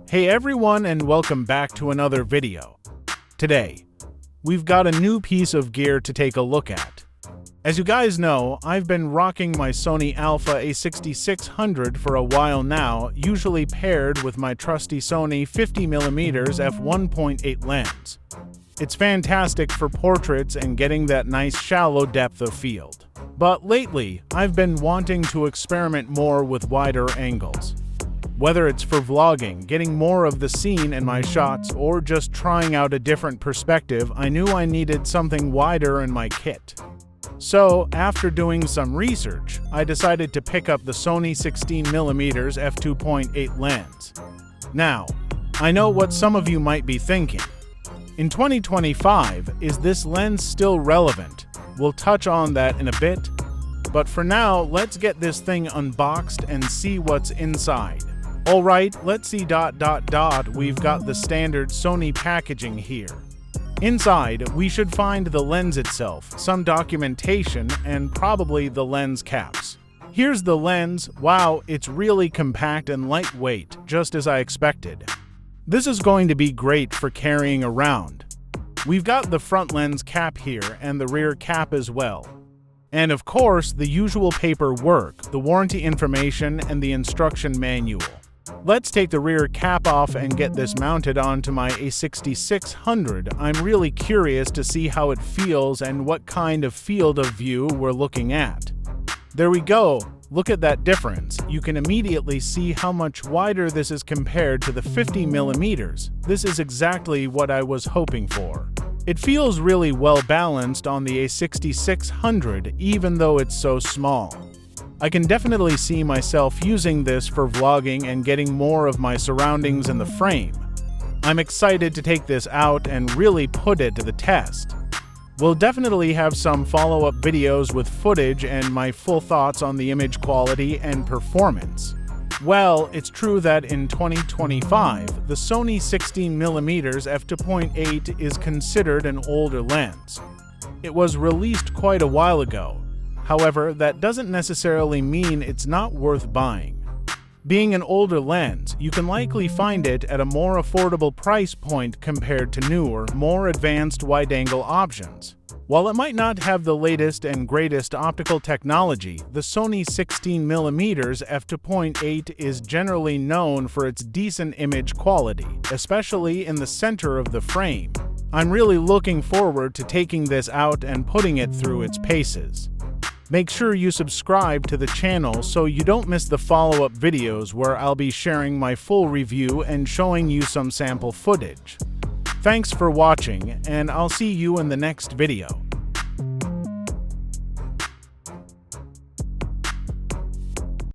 Hey everyone, and welcome back to another video. Today, we've got a new piece of gear to take a look at. As you guys know, I've been rocking my Sony Alpha A6600 for a while now, usually paired with my trusty Sony 50mm f1.8 lens. It's fantastic for portraits and getting that nice shallow depth of field. But lately, I've been wanting to experiment more with wider angles. Whether it's for vlogging, getting more of the scene in my shots, or just trying out a different perspective, I knew I needed something wider in my kit. So, after doing some research, I decided to pick up the Sony 16mm f2.8 lens. Now, I know what some of you might be thinking. In 2025, is this lens still relevant? We'll touch on that in a bit. But for now, let's get this thing unboxed and see what's inside. Alright, let's see. We've got the standard Sony packaging here. Inside, we should find the lens itself, some documentation, and probably the lens caps. Here's the lens. Wow, it's really compact and lightweight, just as I expected. This is going to be great for carrying around. We've got the front lens cap here and the rear cap as well. And of course, the usual paperwork, the warranty information, and the instruction manual. Let's take the rear cap off and get this mounted onto my A6600. I'm really curious to see how it feels and what kind of field of view we're looking at. There we go. Look at that difference. You can immediately see how much wider this is compared to the 50mm. This is exactly what I was hoping for. It feels really well balanced on the A6600, even though it's so small. I can definitely see myself using this for vlogging and getting more of my surroundings in the frame. I'm excited to take this out and really put it to the test. We'll definitely have some follow-up videos with footage and my full thoughts on the image quality and performance. Well, it's true that in 2025, the Sony 16mm f2.8 is considered an older lens. It was released quite a while ago. However, that doesn't necessarily mean it's not worth buying. Being an older lens, you can likely find it at a more affordable price point compared to newer, more advanced wide-angle options. While it might not have the latest and greatest optical technology, the Sony 16mm f2.8 is generally known for its decent image quality, especially in the center of the frame. I'm really looking forward to taking this out and putting it through its paces. Make sure you subscribe to the channel so you don't miss the follow-up videos where I'll be sharing my full review and showing you some sample footage. Thanks for watching, and I'll see you in the next video.